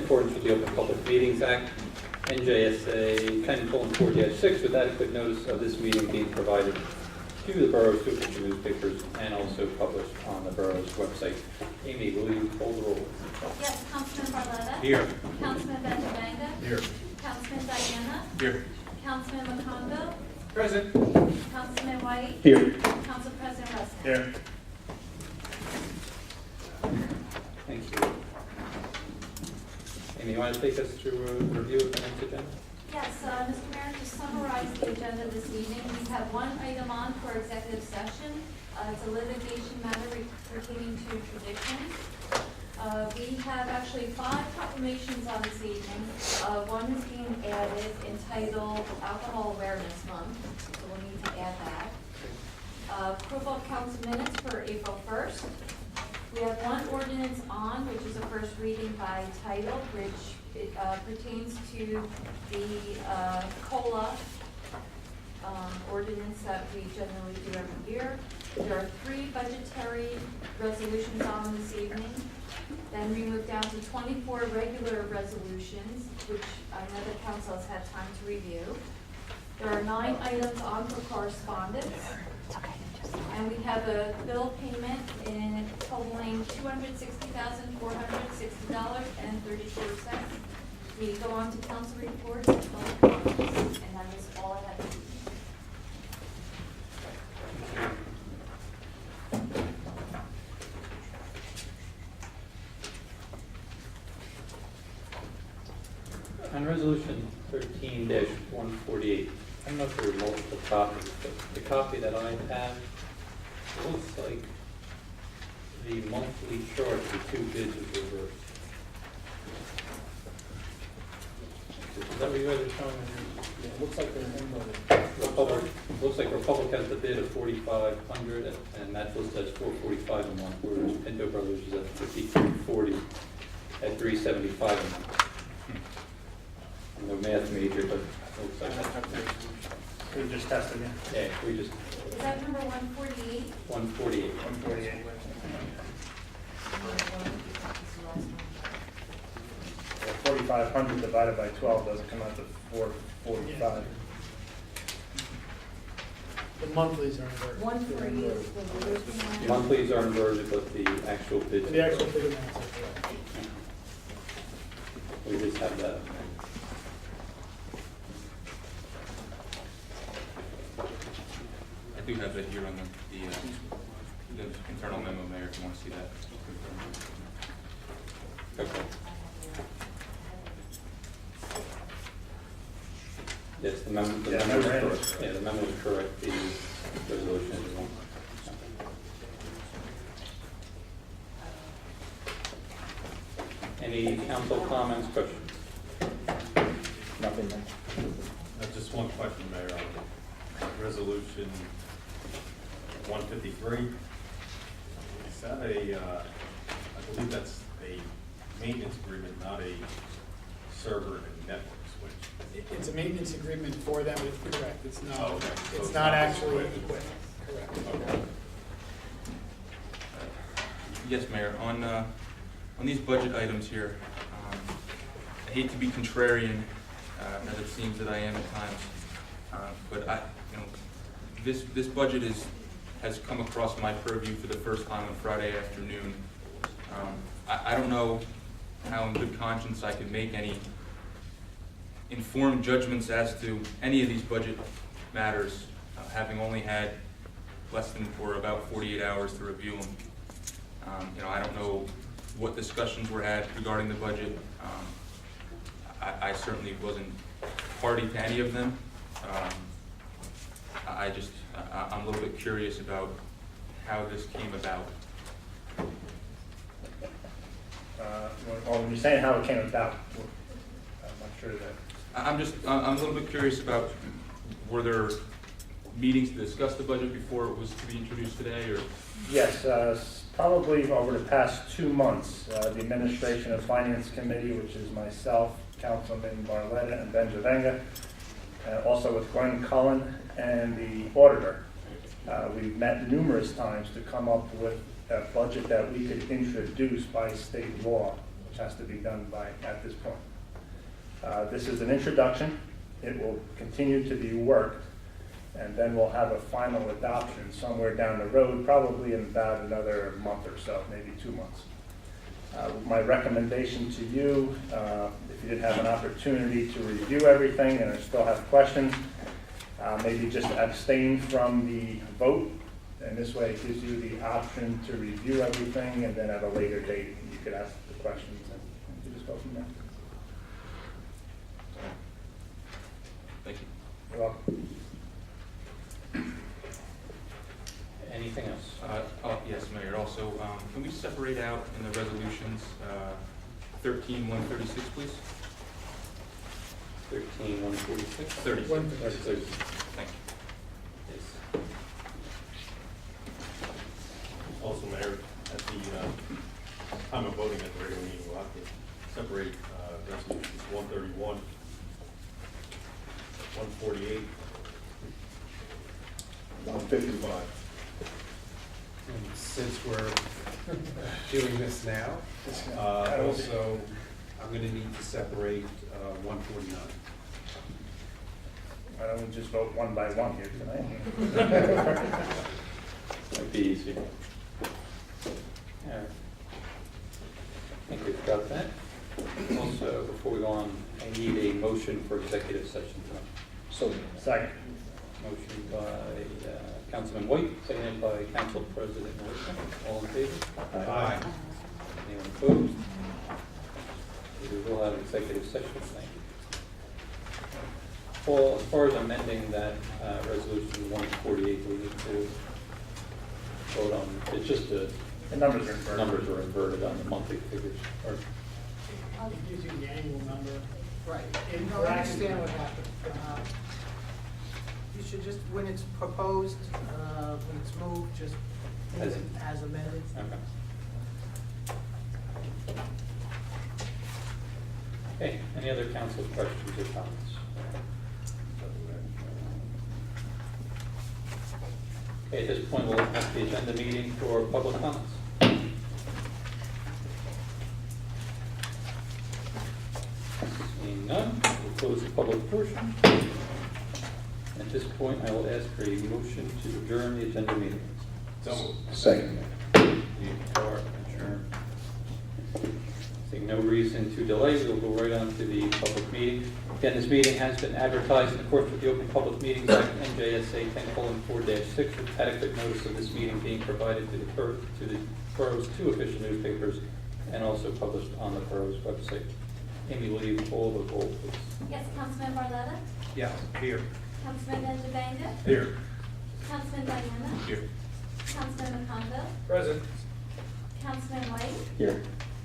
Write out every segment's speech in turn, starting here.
accordance with the Open Public Meetings Act, NJSA 10:4-6, with adequate notice of this meeting being provided to the borough's two official newspapers and also published on the borough's website. Amy, will you call the roll? Yes, Councilman Barletta. Here. Councilman Benjavanga. Here. Councilman Diana. Here. Councilman McConville. Present. Councilman White. Here. Council President Russell. Here. Thank you. Amy, you want to take us through a review of the next agenda? Yes, Mr. Mayor, to summarize the agenda this evening, we have one item on for executive session. It's a litigation matter pertaining to traditions. We have actually 5 proclamations on this evening. One is being added entitled Alcohol Awareness Month, so we'll need to add that. Approval of council minutes for April 1st. We have one ordinance on, which is a first reading by title, which pertains to the COLA ordinance that we generally do every year. There are 3 budgetary resolutions on this evening. Then we move down to 24 regular resolutions, which I know the council has had time to review. There are 9 items on for correspondence. And we have a bill payment in totaling $260,460.34. We go on to council reports and public comments, and that is all I have to do. On resolution 13-148, I don't know if there are multiple copies, but the copy that I have looks like the monthly charge for 2 bids is reversed. Is that what you guys are showing? Yeah, it looks like they're invoted. Republic, looks like Republic has the bid of $4,500, and that listed as $445 a month, whereas Pinto Brothers is at $5,340 at $375 a month. I'm no math major, but it looks like that. We just tested it. Yeah, we just, Is that number 148? 148. 148. 4,500 divided by 12 doesn't come out to 445. The monthlies are inverted. 148 is the reducing one. Monthlies are inverted, but the actual bids. The actual bid amounts are correct. We just have that. I do have that here on the internal memo, Mayor, if you want to see that. Okay. Yes, the memo, the Yeah, memo is memorandum. correct. Yeah, the memo is correct, the resolution is wrong. Any council comments, questions? Nothing there. Just one question, Mayor, on resolution 153. Is that I believe that's a maintenance agreement, not a server and network switch. It's a maintenance agreement for them, it's correct, it's not, Oh, okay. So it's it's not not actually equipment. equipment, correct. Okay. Yes, Mayor, on these budget items here, I hate to be contrarian, as it seems that I am at times, but this budget has come across my purview for the first time on Friday afternoon. I don't know how in good conscience I can make any informed judgments as to any of these budget matters, having only had less than or about 48 hours to review them. I don't know what discussions were had regarding the budget. I certainly wasn't party to any of them. I'm a little bit curious about how this came about. Well, when you're saying how it came about, I'm not sure that. I'm a little bit curious about, were there meetings to discuss the budget before it was to be introduced today, or? Yes, probably over the past 2 months, the Administration and Finance Committee, which is myself, Councilman Barletta, and Benjavanga, also with Glenn Cullen and the auditor. We've met numerous times to come up with a budget that we could introduce by state law, which has to be done at this point. This is an introduction. It will continue to be worked, and then we'll have a final adoption somewhere down the road, probably in about another month or so, maybe 2 months. My recommendation to you, if you didn't have an opportunity to review everything and still have questions, maybe just abstain from the vote, and this way it gives you the option to review everything, and then at a later date, you could ask the questions, and you just go from there. Thank you. You're welcome. Anything else? Yes, Mayor, also, can we separate out in the resolutions 13-136, please? 13-146? 36. 36. Thank you. Yes. Also, Mayor, at the time of voting at the regular meeting, we'll have to separate resolutions 131, 148, 155. And since we're doing this now, also, I'm gonna need to separate 149. Why don't we just vote one by one here tonight? Might be easier. All right. Thank you about that. Also, before we go on, I need a motion for executive session tonight. So, second. Motion by Councilman White, seconded by Council President Norton. All in favor? Aye. Anyone opposed? We will have executive session tonight. Paul, as far as amending that resolution 148, we need to vote on, it's just the The numbers are inverted. numbers are inverted on the monthly figures. Or It gives you the annual number. Right, And no, I bracket understand it. what happened. You should just, when it's proposed, when it's moved, just leave As- it as amended. Okay. Okay, any other council questions or comments? Okay, at this point, we'll open up the agenda meeting for public comments. Seeing none, we'll close the public portion. At this point, I will ask for a motion to adjourn the agenda meeting. So moved. Second. You are adjourned. Seeing no reason to delay, we will go right on to the public meeting. Again, this meeting has been advertised in accordance with the Open Public Meetings Act, NJSA 10:4-6, with adequate notice of this meeting being provided to the borough's 2 official newspapers and also published on the borough's website. Amy, will you call the roll, please? Yes, Councilman Barletta? Yes, here. Councilman Benjavanga? Here. Councilman Diana? Here. Councilman McConville? Present. Councilman White? Here.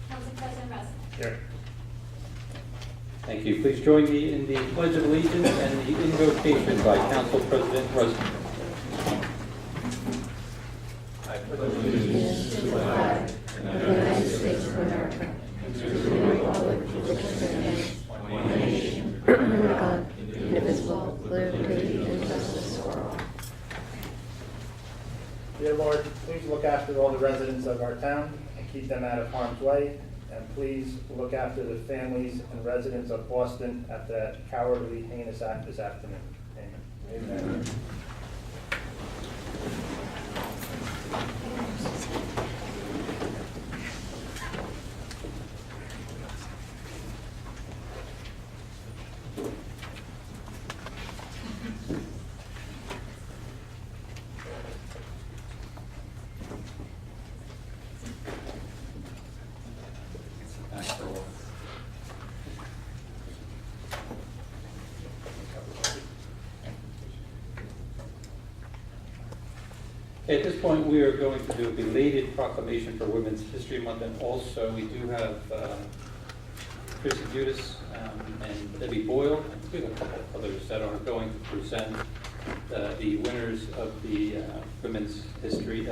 Council President Russell? Here. Thank you. Please join me in the Pledge of Allegiance and the invocation by Council President Roosevelt. I pledge allegiance to the flag of the United States of America, and to the republic for which it stands, one nation, under God, indivisible, with liberty and justice for all. Dear Lord, please look after all the residents of our town and keep them out of harm's way. And please look after the families and residents of Boston at that cowardly, heinous act this afternoon. Amen. Amen. Okay, at this point, we are going to do a belated proclamation for Women's History Month, and also we do have Chrissy Judas and Debbie Boyle, and we have a couple others that are going to present the winners of the Women's History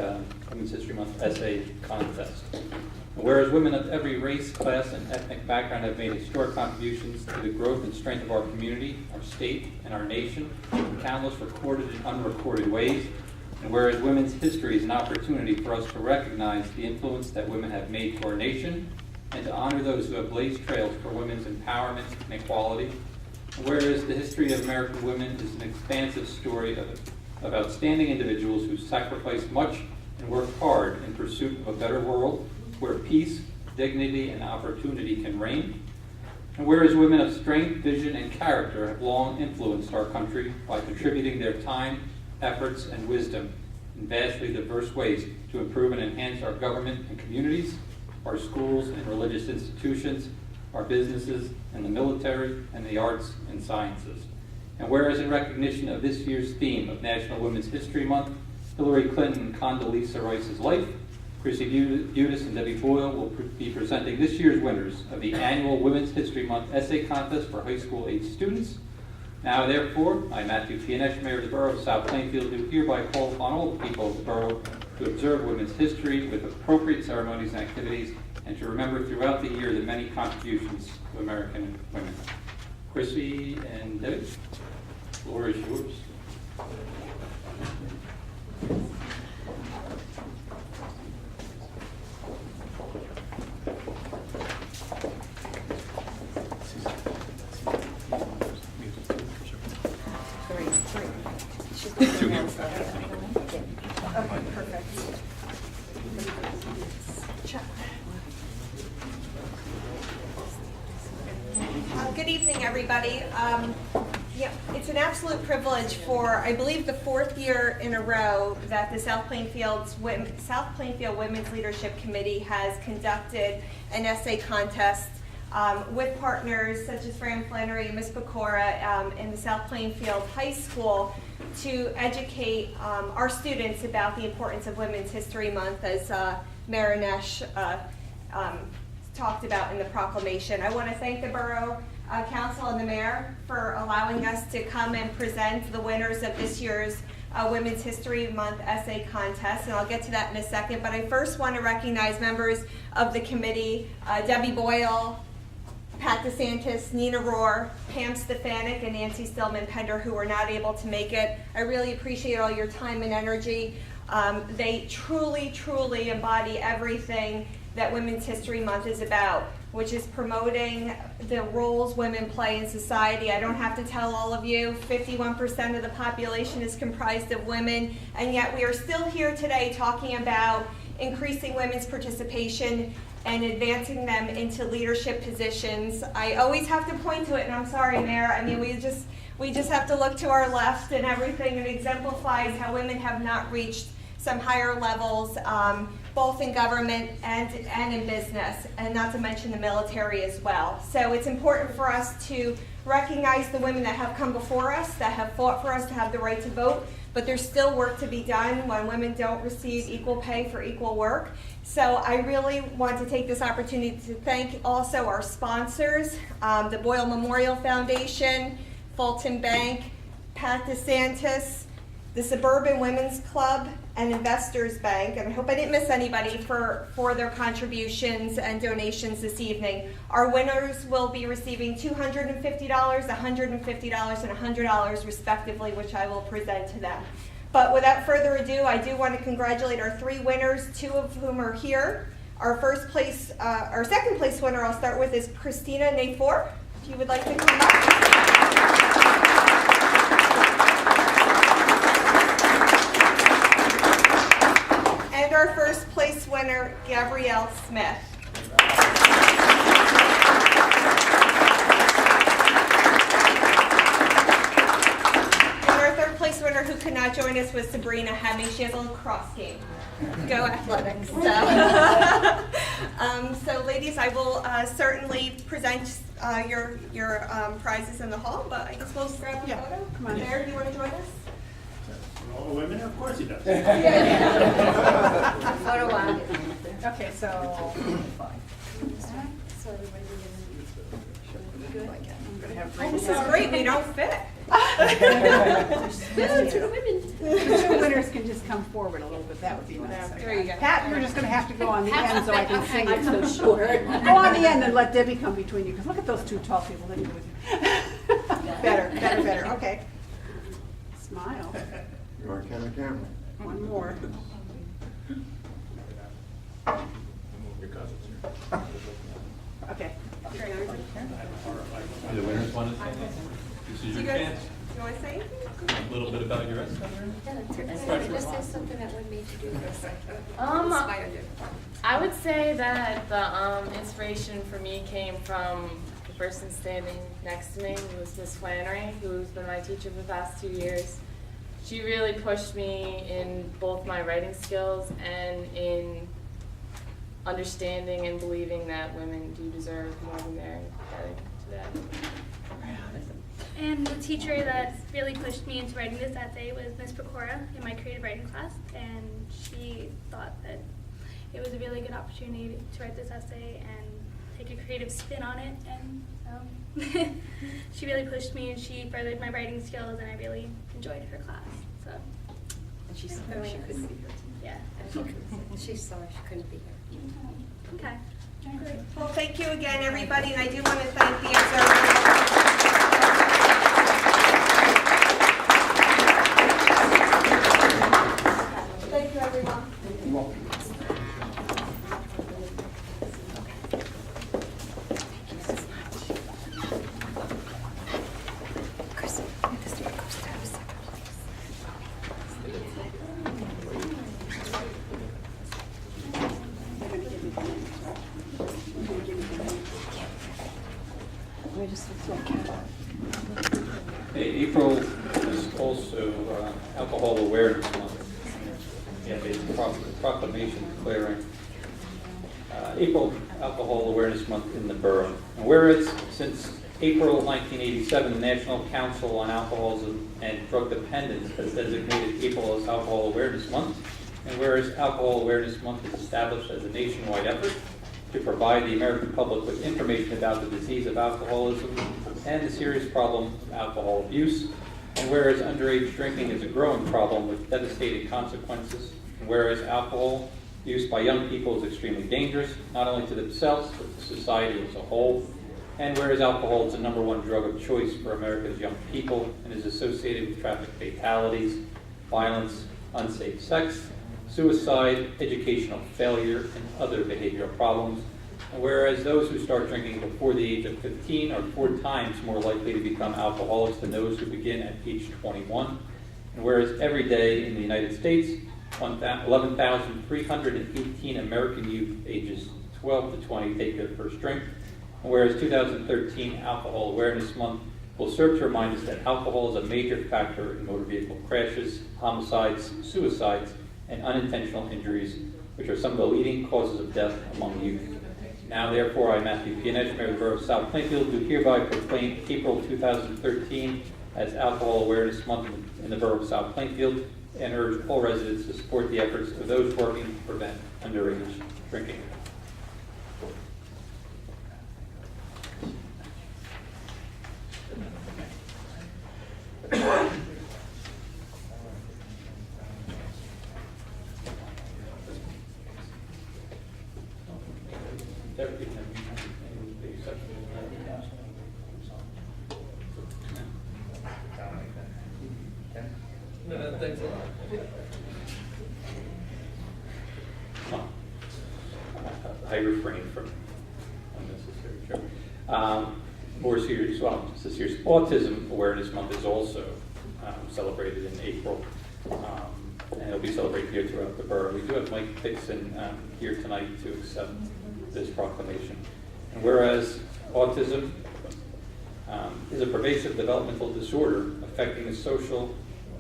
Month essay contest. Whereas women of every race, class, and ethnic background have made historic contributions to the growth and strength of our community, our state, and our nation in countless recorded and unrecorded ways. And whereas women's history is an opportunity for us to recognize the influence that women have made to our nation, and to honor those who have blazed trails for women's empowerment and equality. And whereas the history of American women is an expansive story of outstanding individuals who sacrificed much and worked hard in pursuit of a better world where peace, dignity, and opportunity can reign. And whereas women of strength, vision, and character have long influenced our country by contributing their time, efforts, and wisdom in vastly diverse ways to improve and enhance our government and communities, our schools and religious institutions, our businesses, and the military, and the arts and sciences. And whereas in recognition of this year's theme of National Women's History Month, Hillary Clinton and Condoleezza Rice's life, Chrissy Budis and Debbie Boyle will be presenting this year's winners of the annual Women's History Month Essay Contest for high school age students. Now, therefore, I, Matthew Pianesh, Mayor of the Borough of South Plainfield, do hereby call upon all the people of the borough to observe women's history with appropriate ceremonies and activities, and to remember throughout the year the many contributions to American women. Chrissy and Debbie, the floor is yours. Good evening, everybody. It's an absolute privilege for, I believe, the fourth year in a row that the South Plainfield Women's Leadership Committee has conducted an essay contest with partners such as Fran Flannery and Ms. Pecora in the South Plainfield High School to educate our students about the importance of Women's History Month, as Mayor Nash talked about in the proclamation. I want to thank the Borough Council and the Mayor for allowing us to come and present the winners of this year's Women's History Month Essay Contest, and I'll get to that in a second. But I first want to recognize members of the committee, Debbie Boyle, Pat DeSantis, Nina Rohr, Pam Stefanik, and Nancy Stillman-Pender, who were not able to make it. I really appreciate all your time and energy. They truly, truly embody everything that Women's History Month is about, which is promoting the roles women play in society. I don't have to tell all of you, 51% of the population is comprised of women, and yet we are still here today talking about increasing women's participation and advancing them into leadership positions. I always have to point to it, and I'm sorry, Mayor, I mean, we just have to look to our left, and everything that exemplifies how women have not reached some higher levels, both in government and in business, and not to mention the military as well. So it's important for us to recognize the women that have come before us, that have fought for us to have the right to vote, but there's still work to be done when women don't receive equal pay for equal work. So I really want to take this opportunity to thank also our sponsors, the Boyle Memorial Foundation, Fulton Bank, Pat DeSantis, the Suburban Women's Club, and Investors Bank, and I hope I didn't miss anybody for their contributions and donations this evening. Our winners will be receiving $250, $150, and $100 respectively, which I will present to them. But without further ado, I do want to congratulate our three winners, two of whom are here. Our second place winner I'll start with is Christina Nafor. If you would like to come up. And our first place winner, Gabrielle Smith. And our third place winner, who could not join us, was Sabrina Hemming. She has a lacrosse game. Go Athletics. So ladies, I will certainly present your prizes in the hall, but I guess we'll grab a photo. Come on, Mayor, do you want to join us? All the women, of course he does. Photo one. Okay, so. This is great. We don't fit. Two winners can just come forward a little bit. That would be nice. There you go. Pat, you're just going to have to go on the end so I can sing it. So short. Go on the end and let Debbie come between you, because look at those two tall people. They can do with you. Better. Okay. Smile. You are camera. One more. Your cousins here. Okay. The winners want to say anything? This is Do you your guys, chance. do you want to say anything? A little bit about your estimate. This is something that would make you do this. I would say that the inspiration for me came from the person standing next to me, who was Miss Flannery, who's been my teacher for the past 2 years. She really pushed me in both my writing skills and in understanding and believing that women do deserve more than they're getting today. And the teacher that really pushed me into writing this essay was Miss Pecora in my creative writing class, and she thought that it was a really good opportunity to write this essay and take a creative spin on it, and she really pushed me and she furthered my writing skills, and I really enjoyed her class. So. And she's sorry she couldn't be here. Yeah. She's sorry she couldn't be here. Okay. Great. Well, thank you again, everybody, and I do want to thank the observers. Thank you, everyone. April is also Alcohol Awareness Month. Yeah, it's a proclamation declaring April Alcohol Awareness Month in the borough. And whereas since April 1987, the National Council on Alcoholism and Drug Dependence has designated April as Alcohol Awareness Month, and whereas Alcohol Awareness Month is established as a nationwide effort to provide the American public with information about the disease of alcoholism and the serious problem of alcohol abuse, and whereas underage drinking is a growing problem with devastating consequences, and whereas alcohol use by young people is extremely dangerous, not only to themselves, but to society as a whole, and whereas alcohol is the #1 drug of choice for America's young people and is associated with traffic fatalities, violence, unsafe sex, suicide, educational failure, and other behavioral problems. And whereas those who start drinking before the age of 15 are 4 times more likely to become alcoholics than those who begin at age 21. And whereas every day in the United States, 11,318 American youth ages 12 to 20 take their first drink. And whereas 2013 Alcohol Awareness Month will serve to remind us that alcohol is a major factor in motor vehicle crashes, homicides, suicides, and unintentional injuries, which are some of the leading causes of death among youth. Now, therefore, I, Matthew Gianech, Mayor of the Borough of South Plainfield, do hereby proclaim April 2013 as Alcohol Awareness Month in the Borough of South Plainfield and urge all residents to support the efforts of those working to prevent underage drinking. Thanks a lot. I refrain from unnecessary joke. More serious, well, it's a serious. Autism Awareness Month is also celebrated in April, and it'll be celebrated here throughout the borough. We do have Mike Dixon here tonight to accept this proclamation. And whereas autism is a pervasive developmental disorder affecting the social,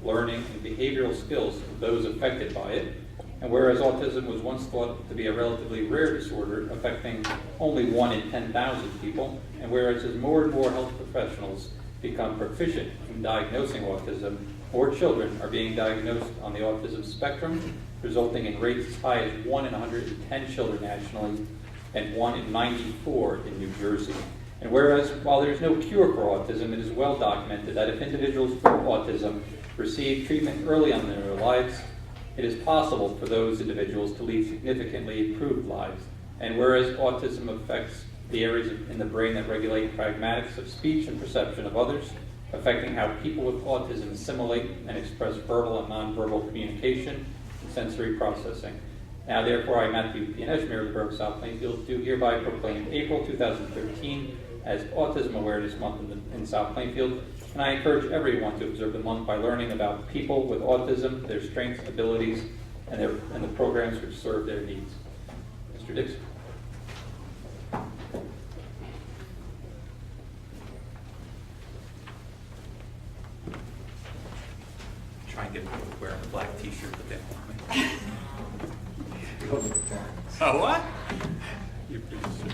learning, and behavioral skills of those affected by it, and whereas autism was once thought to be a relatively rare disorder affecting only 1 in 10,000 people, and whereas as more and more health professionals become proficient in diagnosing autism, more children are being diagnosed on the autism spectrum, resulting in rates as high as 1 in 110 children nationally and 1 in 94 in New Jersey. And whereas while there is no cure for autism, it is well documented that if individuals with autism receive treatment early on in their lives, it is possible for those individuals to lead significantly improved lives. And whereas autism affects the areas in the brain that regulate pragmatics of speech and perception of others, affecting how people with autism assimilate and express verbal and nonverbal communication and sensory processing. Now therefore, I, Matthew P. Mayor of the Borough of South Plainfield, do hereby proclaim April 2013 as Autism Awareness Month in South Plainfield, and I encourage everyone to observe the month by learning about people with autism, their strengths, abilities, and the programs which serve their needs. Mr. Dixon. Try and get people to wear a black t-shirt, but they don't want me. Oh, what? You're pretty sick.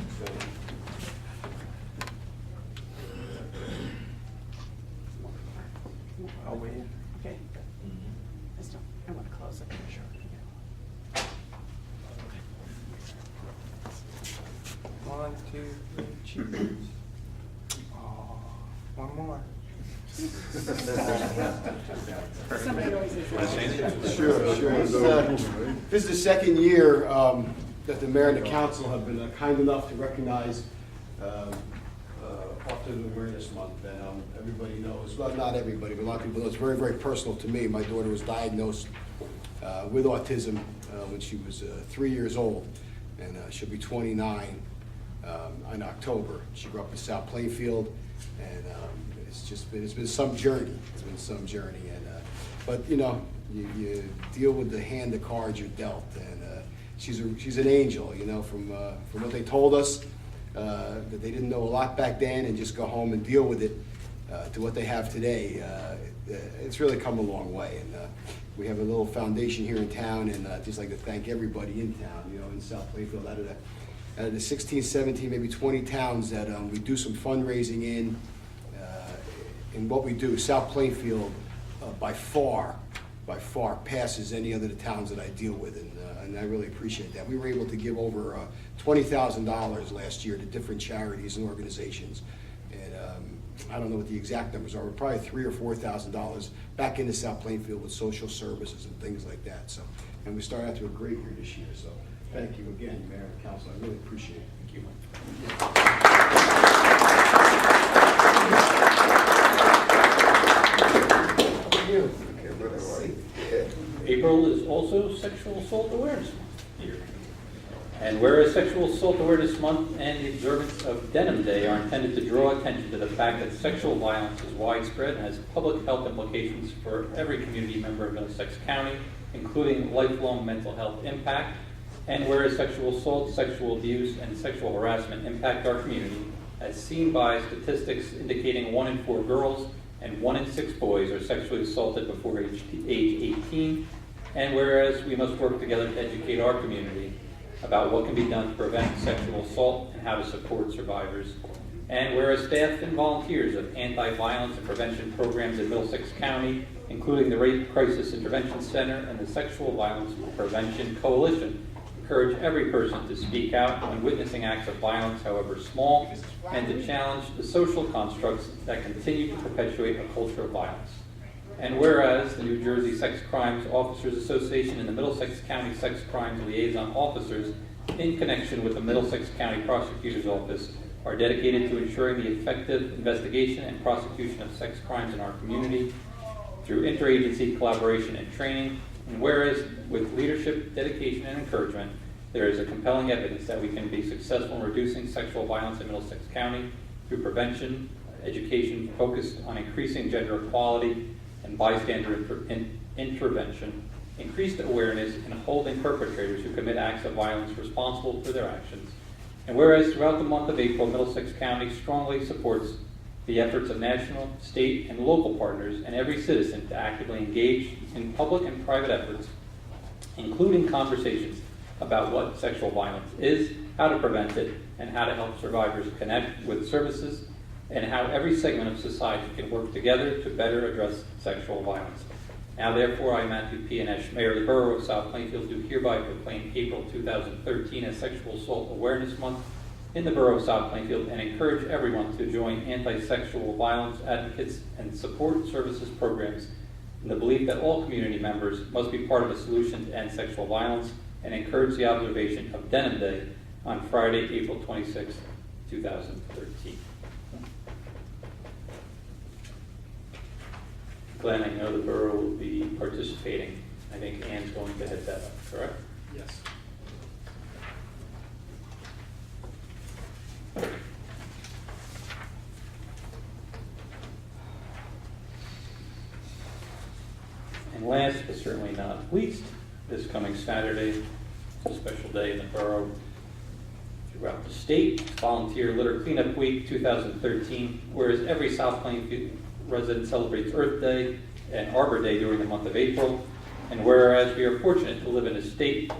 I'll wait. Okay. I want to close it. Sure. One, two, three, cheers. Oh, one more. Somebody always says. Sure. This is the second year that the mayor and the council have been kind enough to recognize Autism Awareness Month. And everybody knows, well, not everybody, but a lot of people know, it's very, very personal to me. My daughter was diagnosed with autism when she was 3 years old, and she'll be 29 in October. She grew up in South Plainfield, and it's been some journey. It's been some journey, and but you know, you deal with the hand of cards you're dealt, and she's an angel. You know, from what they told us, that they didn't know a lot back then, and just go home and deal with it, to what they have today. It's really come a long way, and we have a little foundation here in town, and I'd just like to thank everybody in town. You know, in South Plainfield, out of the 16, 17, maybe 20 towns that we do some fundraising in. In what we do, South Plainfield by far passes any other towns that I deal with, and I really appreciate that. We were able to give over $20,000 last year to different charities and organizations, and I don't know what the exact numbers are, but probably $3,000 or $4,000 back into South Plainfield with social services and things like that. So, and we started out to a great year this year. So, thank you again, Mayor and Council. I really appreciate it. Thank you. April is also Sexual Assault Awareness Month here. And whereas Sexual Assault Awareness Month and the observance of Denim Day are intended to draw attention to the fact that sexual violence is widespread and has public health implications for every community member of Middlesex County, including lifelong mental health impact. And whereas sexual assault, sexual abuse, and sexual harassment impact our community, as seen by statistics indicating 1 in 4 girls and 1 in 6 boys are sexually assaulted before age 18. And whereas we must work together to educate our community about what can be done to prevent sexual assault and how to support survivors. And whereas staff and volunteers of anti-violence and prevention programs in Middlesex County, including the Rape Crisis Intervention Center and the Sexual Violence Prevention Coalition, encourage every person to speak out when witnessing acts of violence, however small, and to challenge the social constructs that continue to perpetuate a culture of violence. And whereas the New Jersey Sex Crimes Officers Association and the Middlesex County Sex Crimes Liaison Officers, in connection with the Middlesex County Prosecutor's Office, are dedicated to ensuring the effective investigation and prosecution of sex crimes in our community through interagency collaboration and training. And whereas with leadership, dedication, and encouragement, there is a compelling evidence that we can be successful in reducing sexual violence in Middlesex County through prevention, education focused on increasing gender equality and bystander intervention, increased awareness, and holding perpetrators who commit acts of violence responsible for their actions. And whereas throughout the month of April, Middlesex County strongly supports the efforts of national, state, and local partners and every citizen to actively engage in public and private efforts, including conversations about what sexual violence is, how to prevent it, and how to help survivors connect with services, and how every segment of society can work together to better address sexual violence. Now, therefore, I, Matthew P. Mayor of the Borough of South Plainfield, do hereby proclaim April 2013 as Sexual Assault Awareness Month in the Borough of South Plainfield, and encourage everyone to join anti-sexual violence advocates and support services programs in the belief that all community members must be part of a solution to end sexual violence, and encourage the observation of Denim Day on Friday, April 26, 2013. Glenn, I know the borough will be participating. I think Ann's going to head that up, correct? Yes. And last but certainly not least, this coming Saturday, a special day in the borough throughout the state, Volunteer Litter Cleanup Week 2013, whereas every South Plainfield resident celebrates Earth Day and Arbor Day during the month of April, and whereas we are fortunate to live in a state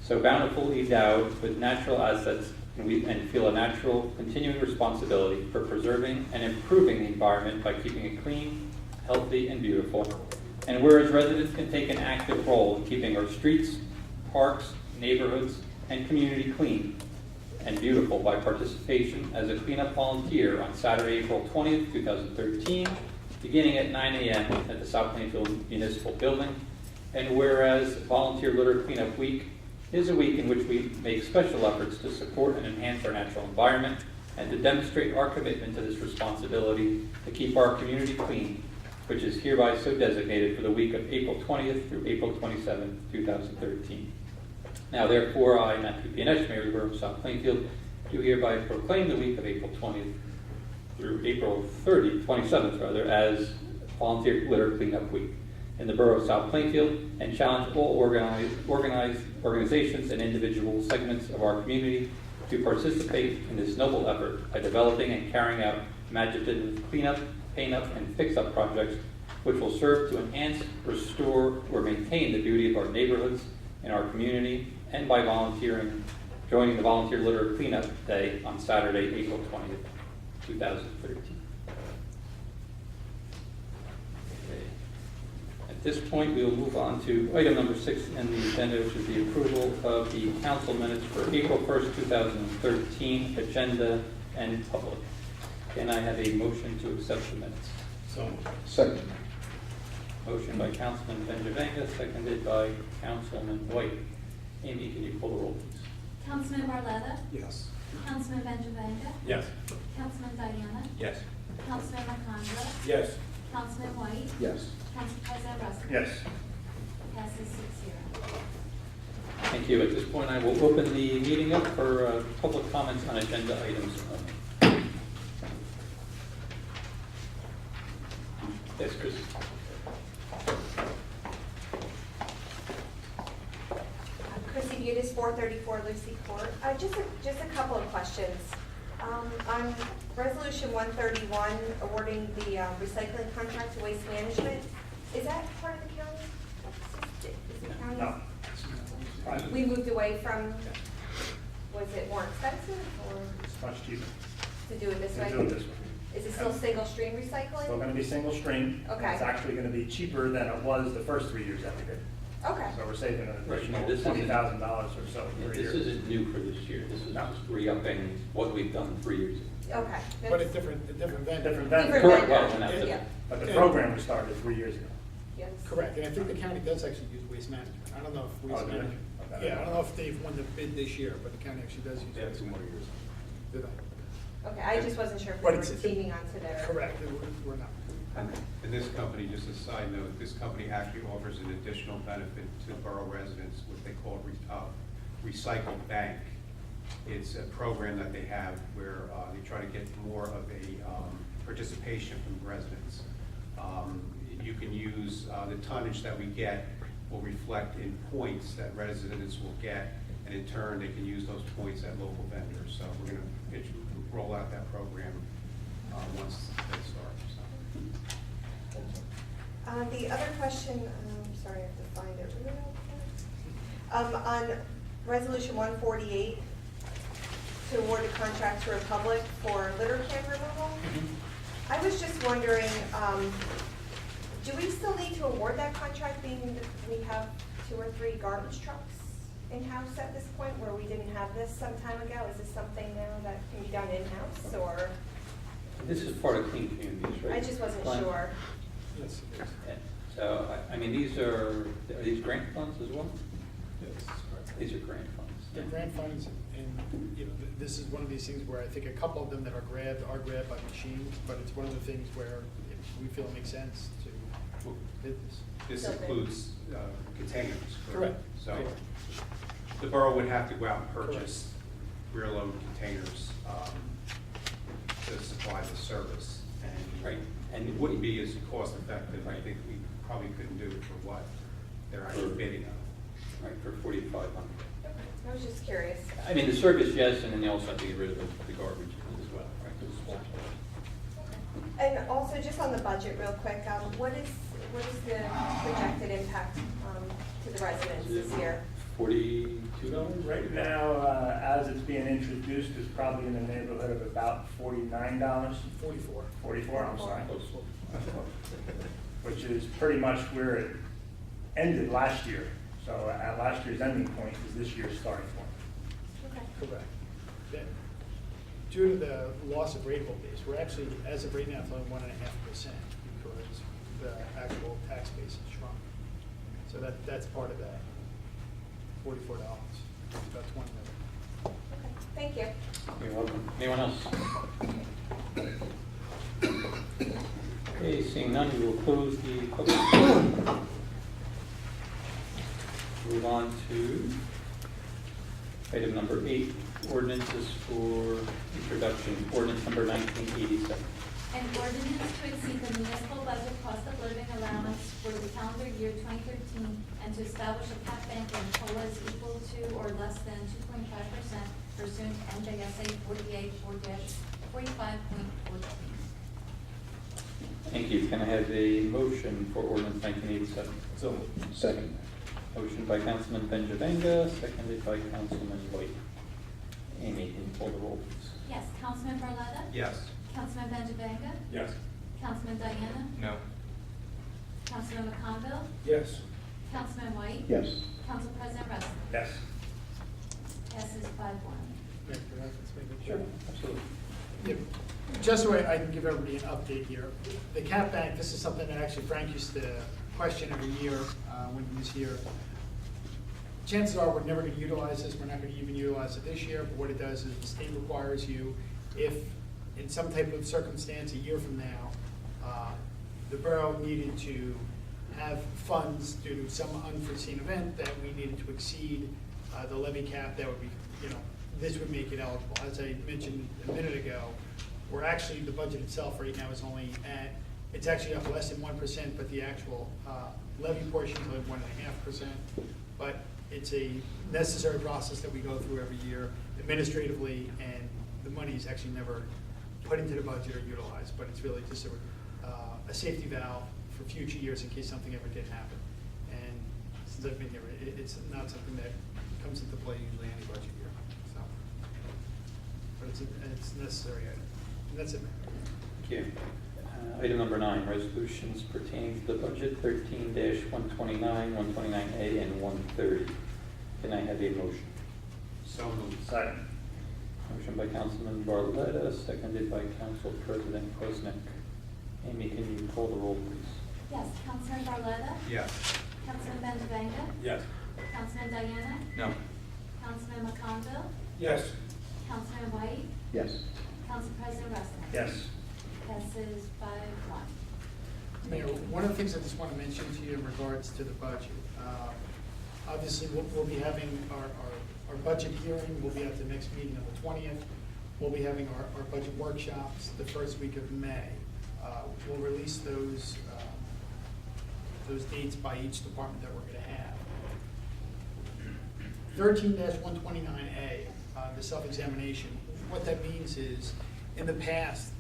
so bountifully endowed with natural assets, and feel a natural continuing responsibility for preserving and improving the environment by keeping it clean, healthy, and beautiful. And whereas residents can take an active role in keeping our streets, parks, neighborhoods, and community clean and beautiful by participation as a cleanup volunteer on Saturday, April 20th, 2013, beginning at 9 a.m. at the South Plainfield Municipal Building. And whereas Volunteer Litter Cleanup Week is a week in which we make special efforts to support and enhance our natural environment and to demonstrate our commitment to this responsibility to keep our community clean, which is hereby so designated for the week of April 20th through April 27th, 2013. Now therefore, I, Matthew Pianesh, Mayor of the Borough of South Plainfield, do hereby proclaim the week of April 20th through April 27th as Volunteer Litter Cleanup Week in the Borough of South Plainfield, and challenge all organizations and individual segments of our community to participate in this noble effort by developing and carrying out imaginative cleanup, cleanup, and fix-up projects which will serve to enhance, restore, or maintain the beauty of our neighborhoods and our community, and by joining the Volunteer Litter Cleanup Day on Saturday, April 20th, 2013. At this point, we will move on to item number 6 in the agenda, which is the approval of the council minutes for April 1st, 2013, agenda and public. Can I have a motion to accept the minutes? So, Second. Motion by Councilman Benjavanga, seconded by Councilman White. Amy, can you pull the roll, please? Councilman Barletta? Yes. Councilman Benjavanga? yes. Councilman Diana? Yes. Councilman McCondra? Yes. Councilman White? Yes. Council President Russell? Yes. Passes 6-0. Thank you. At this point, I will open the meeting up for public comments on agenda items. Yes, Chris. Chrissy Butis, 434 Lucy Court. Just a couple of questions. On Resolution 131, awarding the recycling contract to Waste Management, is that part of the county? Is the county? No. We moved away from, was it more expensive or It's much cheaper to do it this way? to do it this way. Is it still single stream recycling? Still gonna be single stream. Okay. It's actually gonna be cheaper than it was the first 3 years that we did. Okay. So we're saving an Right, additional this isn't- $20,000 or so per This year. isn't new for this year. This is No. just re-upping what we've done 3 years ago. Okay. But a different vendor. Different vendor. Different Correct, well, vendor. and that's it. Yeah. But the program was started 3 years ago. Yes. Correct, and I think the county does actually use Waste Management. I don't know if Waste Oh, do they? Management, Okay. yeah, I don't know if they've won the bid this year, but the county actually does use They have Waste 2 more Management. years. Did they? Okay, I just wasn't sure if But we were it's- teaming onto their. Correct, we're not. And this company, just a side note, this company actually offers an additional benefit to borough residents, what they call Recycle Bank. It's a program that they have where they try to get more of a participation from residents. You can use, the tonnage that we get will reflect in points that residents will get, and in turn, they can use those points at local vendors. So we're gonna roll out that program once they start, so. The other question, sorry, I have to find it real quick. On Resolution 148, to award a contract to Republic for litter can removal. I was just wondering, do we still need to award that contract, being that we have 2 or 3 garbage trucks in-house at this point, where we didn't have this some time ago? Is this something now that can be done in-house, or? This is part of Clean Communities, right? I just wasn't Glenn? sure. Yes, it is. Yeah. So, I mean, are these grant funds as well? These are grant funds. The grant funds, and, you know, this is one of these things where I think a couple of them that are grabbed by machines, but it's one of the things where if we feel it makes sense to bid this. This includes containers. Correct. So Correct. the borough would have to go out and purchase rear load containers to supply the service. And Right, And it wouldn't be as cost effective. I think we probably couldn't do it for what they're actually bidding on. Right, for 4,500. I was just curious. I mean, the service, yes, and then they also have to get rid of the garbage as well, right? 'Cause it's small. And also, just on the budget real quick, what is the projected impact to the residents this year? $42? Right now, as it's being introduced, it's probably in the neighborhood of about $49. 44. 44, I'm sorry. Close. Which is pretty much where it ended last year. So at last year's ending point is this year's starting point. Okay. Correct. Then, due to the loss of rateable base, we're actually, as of right now, it's only 1.5% because the actual tax base has shrunk. So that's part of that $44. It's about 20 million. Okay, thank you. You're welcome. Anyone else? Okay, seeing none, we will close the public hearing. Move on to item number 8, ordinances for introduction. Ordinance number 1987. An ordinance to exceed the municipal budget cost of living allowance for the calendar year 2013 and to establish a cap bank in COLAs equal to or less than 2.5% pursuant to NJSA 48-45.14. Thank you. Can I have a motion for ordinance 1987? So, Second. Motion by Councilman Benjavanga, seconded by Councilman White. Amy, can you call the roll, please? Yes, Councilman Barletta? Yes. Councilman Benjavanga? yes. Councilman Diana? No. Councilman McConville? Yes. Councilman White? Yes. Council President Wrestler? Yes. Passes 5-1. Mayor, can I just make a- Sure, absolutely. Yeah, just so I can give everybody an update here. The cap bank, this is something that actually Frank used to question every year when he was here. Chances are we're never going to utilize this, we're not going to even utilize it this year, but what it does is the state requires you, if in some type of circumstance a year from now, the borough needed to have funds due to some unforeseen event that we needed to exceed the levy cap, that would be, this would make it eligible. As I mentioned a minute ago, we're actually, the budget itself right now is only at, it's actually up less than 1%, but the actual levy portion is only 1.5%. But it's a necessary process that we go through every year administratively, and the money is actually never put into the budget or utilized, but it's really just a safety valve for future years in case something ever did happen. And since I've been here, it's not something that comes into play usually any budget year, so. But it's a necessary item, and that's it, Mayor. Thank you. Item number 9, resolutions pertaining to the budget, 13-129, 129A, and 130. Can I have a motion? So moved. Second. Motion by Councilman Barletta, seconded by Council President Koznick. Amy, can you call the roll, please? Yes, Councilman Barletta? Yes. Councilman Benjavanga? Yes. Councilman Diana? No. Councilman McConville? Yes. Councilman White? Yes. Council President Wrestler? Yes. Passes 5-1. Mayor, one of the things I just want to mention to you in regards to the budget, obviously, we'll be having our budget hearing, we'll be at the next meeting on the 20th. We'll be having our budget workshops the first week of May. We'll release those dates by each department that we're going to have. 13-129A, the self-examination, what that means is, in the past,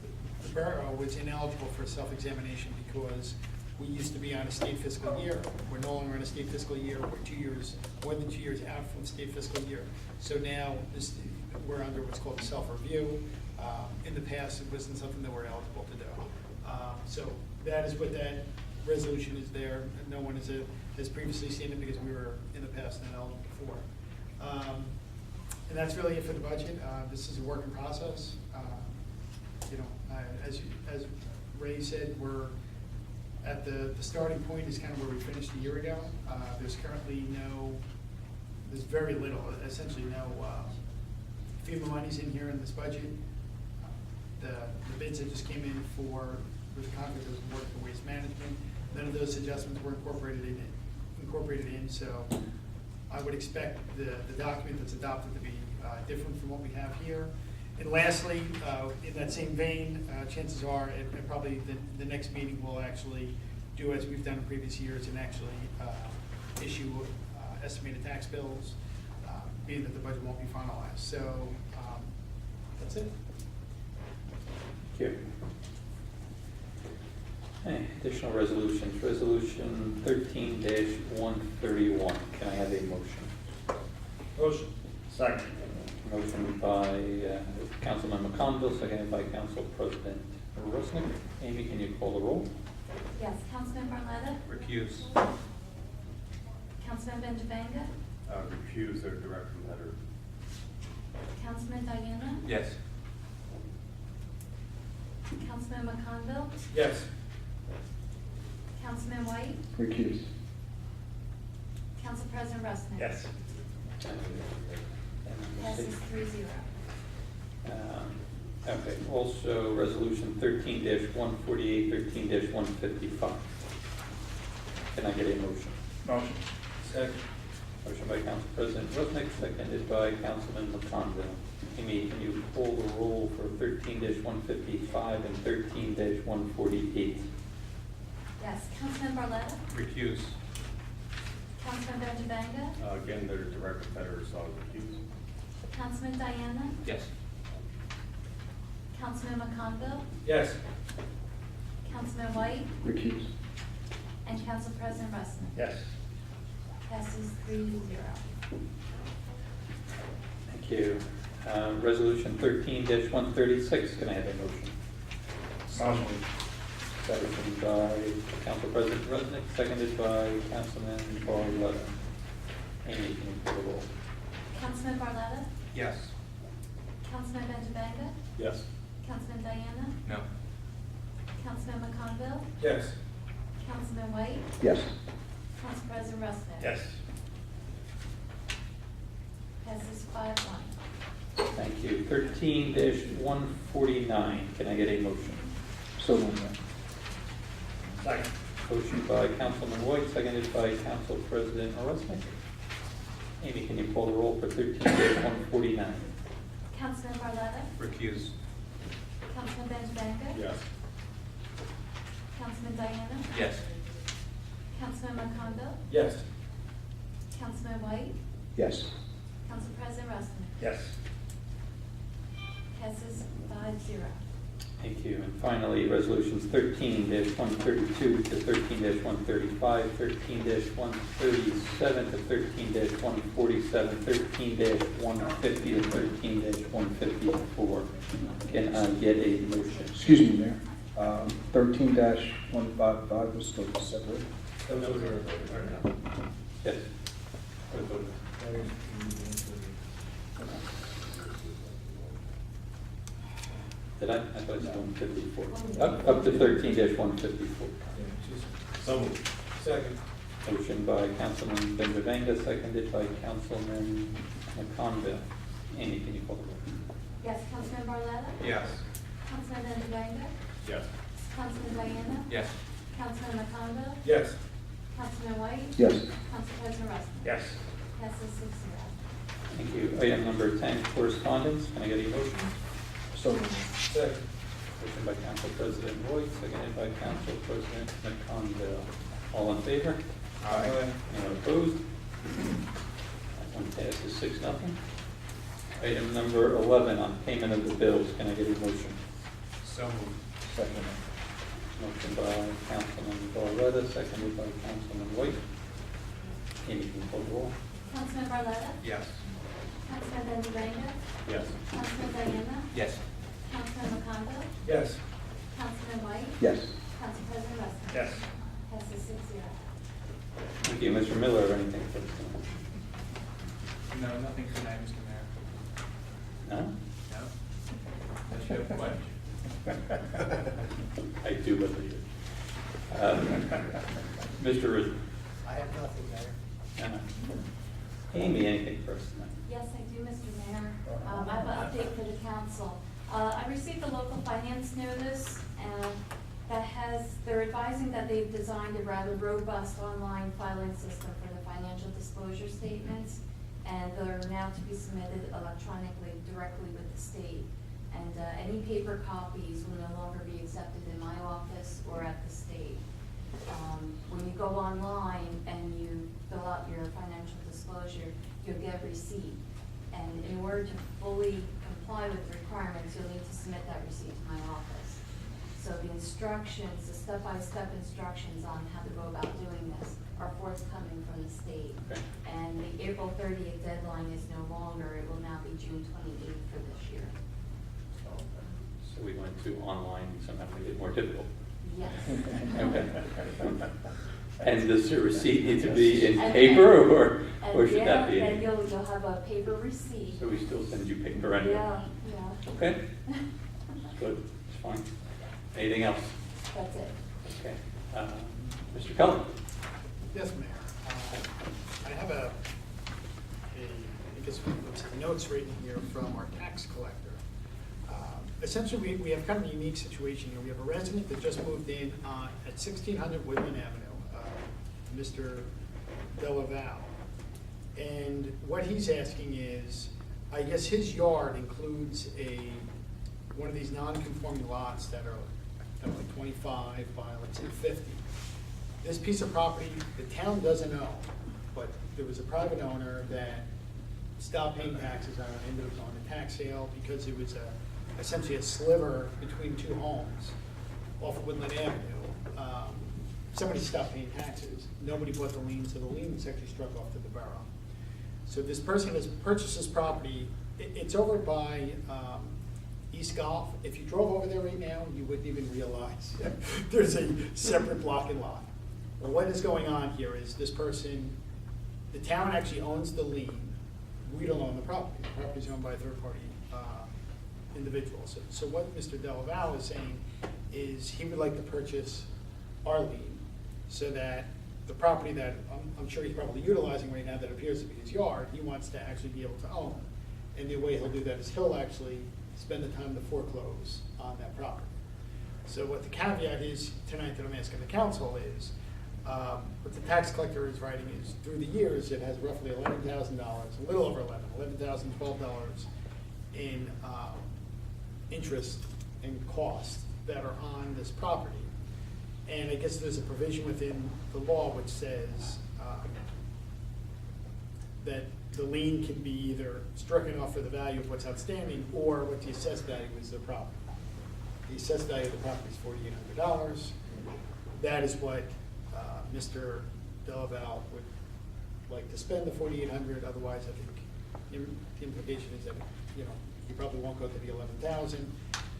the borough was ineligible for self-examination because we used to be on a state fiscal year. We're no longer on a state fiscal year. We're 2 years, more than 2 years out from the state fiscal year. So now we're under what's called a self-review. In the past, it wasn't something that we're eligible to do. So that is what that resolution is there. And no one has previously seen it because we were in the past not eligible for. And that's really it for the budget. This is a work in process. As Ray said, we're at the starting point is kind of where we finished a year ago. There's currently there's very little, essentially no FEMA monies in here in this budget. The bids that just came in for the contract that was awarded for waste management, none of those adjustments were incorporated in. So I would expect the document that's adopted to be different from what we have here. And lastly, in that same vein, chances are, at probably the next meeting, we'll actually do as we've done in previous years and actually issue estimated tax bills, being that the budget won't be finalized. So that's it. Thank you. Okay, additional resolutions. Resolution 13-131. Can I have a motion? Motion. Second. Motion by Councilman McConville, seconded by Council President Rusnick. Amy, can you call the roll? Yes, Councilman Barletta? Recuse. Councilman Benjavanga? Refuse their direct competitor. Councilman Diana? Yes. Councilman McConville? Yes. Councilman White? Recuse. Council President Rusnick? Yes. Passes 3-0. Okay, also Resolution 13-148, 13-155. Can I get a motion? Motion. Second. Motion by Council President Rusnick, seconded by Councilman McConville. Amy, can you call the roll for 13-155 and 13-148? Yes, Councilman Barletta? Recuse. Councilman Benjavanga? Again, they're direct competitors, so I'll refuse. Councilman Diana? Yes. Councilman McConville? Yes. Councilman White? Recuse. And Council President Rusnick? Yes. Passes 3-0. Thank you. Resolution 13-136, can I have a motion? Motion. Motion by Council President Rusnick, seconded by Councilman Barletta. Amy, can you call the roll? Councilman Barletta? Yes. Councilman Benjavanga? Yes. Councilman Diana? No. Councilman McConville? Yes. Councilman White? Yes. Council President Rusnick? Yes. Passes 5-1. Thank you. 13-149, can I get a motion? So moved. Second. Motion by Councilman White, seconded by Council President Rusnick. Amy, can you call the roll for 13-149? Councilman Barletta? Recuse. Councilman Benjavanga? Yes. Councilman Diana? Yes. Councilman McConville? Yes. Councilman White? Yes. Council President Rusnick? Yes. Passes 5-0. Thank you. And finally, resolutions 13-132 to 13-135, 13-137 to 13-147, 13-150 to 13-154. Can I get a motion? Excuse me, Mayor. 13-155 was still separate. Yes. Did I? I thought it was 154. Up to 13-154. So moved. Second. Motion by Councilman Benjavanga, seconded by Councilman McConville. Amy, can you call the roll? Yes, Councilman Barletta? Yes. Councilman Benjavanga? Yes. Councilman Diana? Yes. Councilman McConville? Yes. Councilman White? Yes. Council President Rusnick? Yes. Passes 6-0. Thank you. Item number 10, correspondence. Can I get a motion? So moved. Second. Motion by Council President Roy, seconded by Council President McConville. All in favor? Aye. Anyone opposed? That one passes 6-0. Item number 11 on payment of the bills. Can I get a motion? So moved. Second. Motion by Councilman Barletta, seconded by Councilman White. Amy, can you call the roll? Councilman Barletta? Yes. Councilman Benjavanga? Yes. Councilman Diana? Yes. Councilman McConville? Yes. Councilman White? Yes. Council President Rusnick? Yes. Passes 6-0. Thank you. Mr. Miller, anything for this one? No, nothing tonight, Mr. Mayor. No? No. Unless you have a question. I do believe it. Mr. Rizzo? I have nothing, Mayor. Amy, anything for us tonight? Yes, I do, Mr. Mayor. I have an update for the council. I received a local finance notice, and they're advising that they've designed a rather robust online filing system for the financial disclosure statements, and they're now to be submitted electronically directly with the state. And any paper copies will no longer be accepted in my office or at the state. When you go online and you fill out your financial disclosure, you'll get a receipt. And in order to fully comply with the requirements, you'll need to submit that receipt to my office. So the instructions, the step-by-step instructions on how to go about doing this are forthcoming from the state. Okay. And the April 30th deadline is no longer, it will now be June 28th for this year. So we went to online and somehow made it more difficult. Yes. Okay. And does the receipt need to be in paper or should that be? And you'll have a paper receipt. So we still send you paper anyway? Yeah. Okay, good, it's fine. Anything else? That's it. Okay. Mr. Cullen? Yes, Mayor. I have a I guess notes written here from our tax collector. Essentially, we have kind of a unique situation here. We have a resident that just moved in at 1600 Woodland Avenue, Mr. Delaval. And what he's asking is, I guess his yard includes one of these non-conforming lots that are like 25 by, let's say, 50. This piece of property, the town doesn't own, but there was a private owner that stopped paying taxes on it, ended up on a tax sale because it was essentially a sliver between two homes off of Woodland Avenue. Somebody stopped paying taxes. Nobody bought the lien, so the lien was actually struck off to the borough. So this person has purchased this property. It's over by East Golf. If you drove over there right now, you wouldn't even realize there's a separate block and lot. Well, what is going on here is this person, the town actually owns the lien. We don't own the property. The property is owned by a third party individual. So what Mr. Delaval is saying is he would like to purchase our lien so that the property that I'm sure he's probably utilizing right now that appears to be his yard, he wants to actually be able to own. And the way he'll do that is he'll actually spend the time to foreclose on that property. So what the caveat is tonight that I'm asking the council is, what the tax collector is writing is through the years it has roughly $11,000, a little over $11,000, $12 in interest and cost that are on this property. And I guess there's a provision within the law which says that the lien can be either stricken off for the value of what's outstanding or what the assessed value is of the property. The assessed value of the property is $4,800. That is what Mr. Delaval would like to spend the $4,800. Otherwise, I think the implication is that he probably won't go to the $11,000.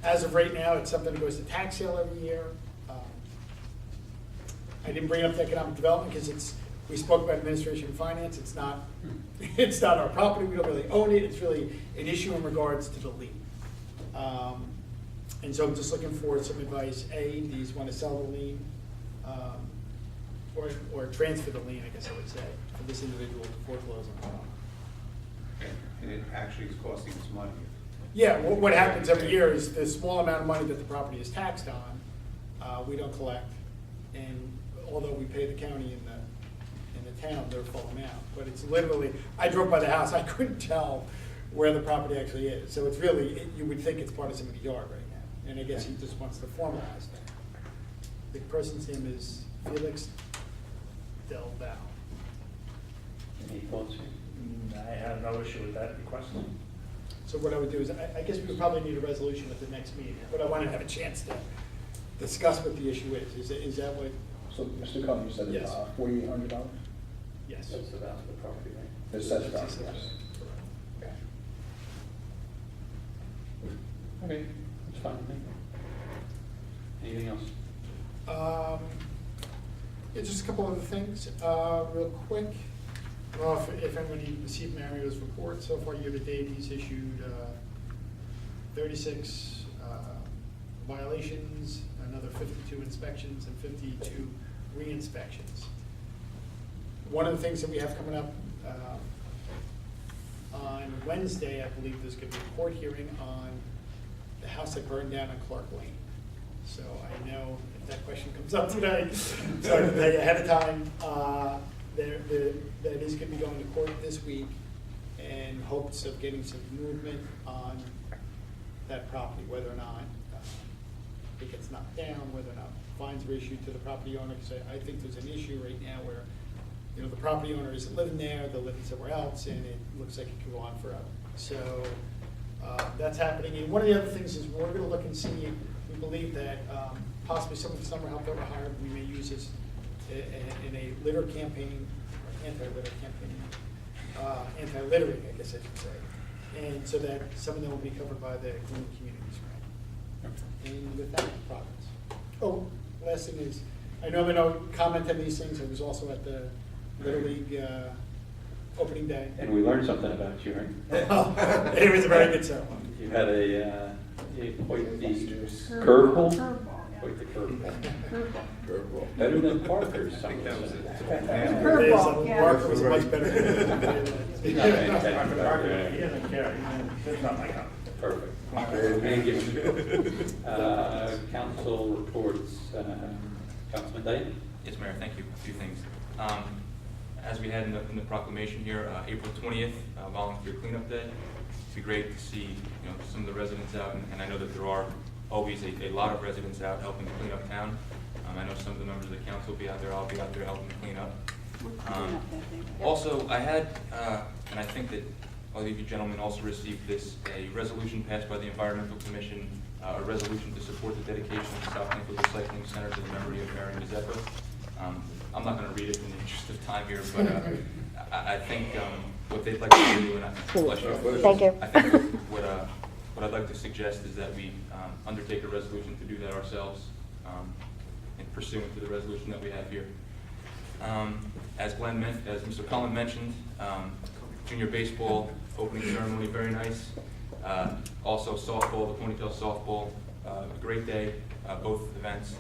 As of right now, it's something that goes to tax sale every year. I didn't bring up the economic development because we spoke about administration and finance. It's not our property. We don't really own it. It's really an issue in regards to the lien. And so I'm just looking for some advice. A, do you want to sell the lien or transfer the lien, I guess I would say, for this individual to foreclose on the property? And it actually is costing us money. Yeah, what happens every year is the small amount of money that the property is taxed on, we don't collect. And although we pay the county in the town their full amount, but it's literally, I drove by the house, I couldn't tell where the property actually is. So it's really, you would think it's part of somebody's yard right now. And I guess he just wants to formalize that. The person's name is Felix Del Val. Any thoughts here? I have no issue with that request. So what I would do is, I guess we would probably need a resolution at the next meeting, but I want to have a chance to discuss what the issue is. Is that what? So, Mr. Cullen, you said Yes. $4,800? Yes. That's the value of the property, right? The assessed value, yes. Okay, that's fine with me. Anything else? Yeah, just a couple other things, real quick. Well, if anybody received Mario's report, so far year to date, he's issued 36 violations, another 52 inspections, and 52 re-inspections. One of the things that we have coming up on Wednesday, I believe there's going to be a court hearing on the house that burned down on Clark Lane. So I know if that question comes up today, so I can tell you ahead of time, that is going to be going to court this week in hopes of getting some movement on that property, whether or not it gets knocked down, whether or not fines are issued to the property owner. Because I think there's an issue right now where, you know, the property owner isn't living there, they're living somewhere else, and it looks like it could go on forever. So that's happening. And one of the other things is we're gonna look and see, we believe that possibly some of the summer help that we're hired, we may use this in a litter campaign, or anti-litter campaign, anti-littering, I guess I should say. And so that some of them will be covered by the Clean Communities Grant. And with that, progress. Oh, last thing is, I normally don't comment on these things. I was also at the Little League opening day. And we learned something about you, right? It was a very good ceremony. You had quite the curveball. Quite the curveball. Better than Parker's. I think that was it. Curveball, yeah. Parker was much better. He doesn't care. It's not my cup. Perfect. Thank you. Council reports. Councilman Dayton? Yes, Mayor, thank you. A few things. As we had in the proclamation here, April 20th, Volunteer Cleanup Day. It'd be great to see, you know, some of the residents out, and I know that there are always a lot of residents out helping to clean up town. I know some of the members of the council will be out there. I'll be out there helping to clean up. Also, I had, and I think that all of you gentlemen also received this, a resolution passed by the Environmental Commission, a resolution to support the dedication of the South Plainfield Recycling Center to the memory of Mary Mazeppa. I'm not going to read it in the interest of time here, but I think what they'd like to do, and Thank you. I think what I'd like to suggest is that we undertake a resolution to do that ourselves, in pursuant to the resolution that we have here. As Mr. Cullen mentioned, junior baseball opening ceremony, very nice. Also softball, the Ponytail softball, a great day, both events.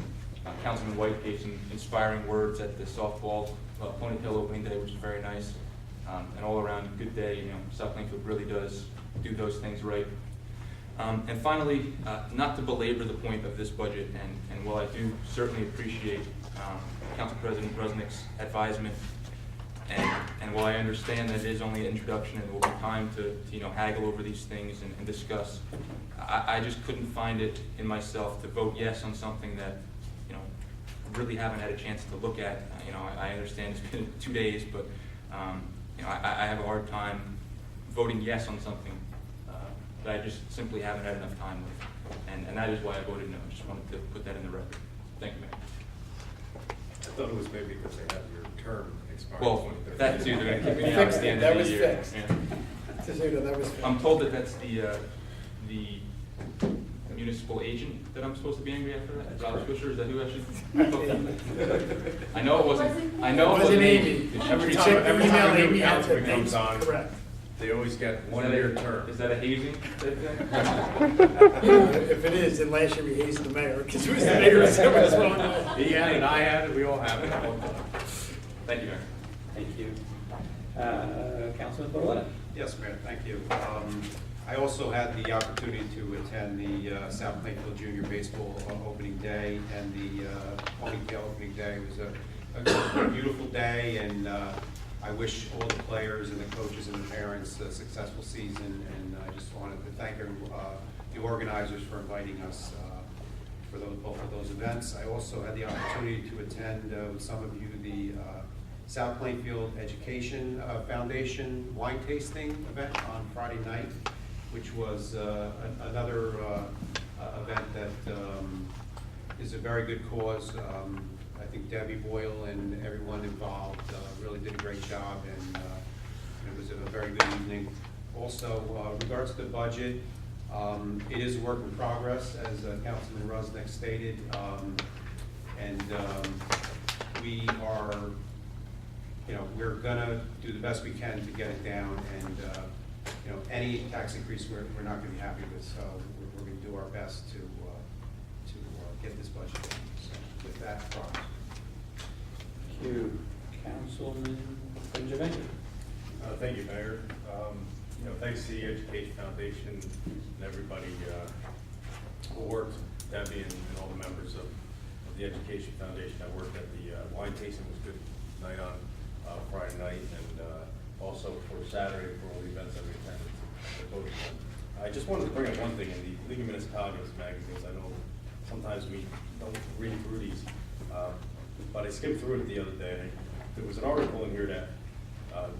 Councilman White gave some inspiring words at the softball Ponytail opening day, which is very nice. And all around good day. You know, South Plainfield really does do those things right. And finally, not to belabor the point of this budget, and while I do certainly appreciate Council President Rusnick's advisement, and while I understand that it is only an introduction and there will be time to you know, haggle over these things and discuss, I just couldn't find it in myself to vote yes on something that, you know, really haven't had a chance to look at. You know, I understand it's been 2 days, but you know, I have a hard time voting yes on something that I just simply haven't had enough time with. And that is why I voted no. I just wanted to put that in the record. Thank you, Mayor. I thought it was maybe because they have your term expired. Well, that too, they're going to keep me out at the end of the year. That was fixed. Yeah. Just so you know, that was fixed. I'm told that that's the municipal agent that I'm supposed to be angry at for that. Rob Swisher, is that who I should? I know it wasn't. I know it wasn't Amy. Every You time check the a email, new Amy councilman answered. comes on, Correct. they always get 1 year term. Is that a hazing? If it is, then last year we hazed the mayor, because it was the mayor that was wrong. He had it, I had it, we all have it. Thank you, Mayor. Thank you. Councilman Barletta? Yes, Mayor, thank you. I also had the opportunity to attend the South Plainfield Junior Baseball opening day and the Ponytail opening day. It was a beautiful day, and I wish all the players and the coaches and the parents a successful season, and I just wanted to thank the organizers for inviting us for both of those events. I also had the opportunity to attend with some of you the South Plainfield Education Foundation wine tasting event on Friday night, which was another event that is a very good cause. I think Debbie Boyle and everyone involved really did a great job, and it was a very good evening. Also, regards to the budget, it is a work in progress, as Councilman Rusnick stated, and we are, we're gonna do the best we can to get it down, and any tax increase we're not gonna be happy with, so we're gonna do our best to get this budget down. So with that, progress. Thank you. Councilman Benjamin? Thank you, Mayor. Thanks to the Education Foundation and everybody who worked, Debbie and all the members of the Education Foundation that worked at the wine tasting. Was good night on Friday night, and also for Saturday for all the events that we attended. Both of them. I just wanted to bring up one thing in the League of Municipalities magazines. I know sometimes we don't read through these, but I skimmed through it the other day. And there was an article in here that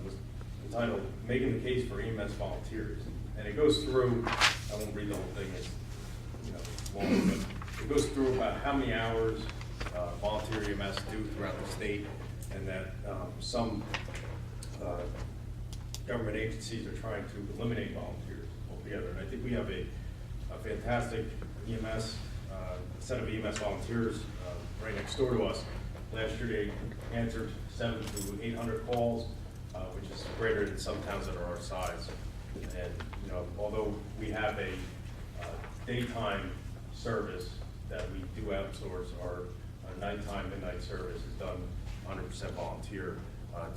was entitled "Making the Case for EMS Volunteers," and it goes through. I won't read the whole thing; it's long, but it goes through about how many hours volunteer EMS do throughout the state, and that some government agencies are trying to eliminate volunteers altogether. And I think we have a fantastic EMS, set of EMS volunteers right next door to us. Last year they answered 700 to 800 calls, which is greater than some towns that are our size. And although we have a daytime service that we do outsource, our nighttime, midnight service is done 100% volunteer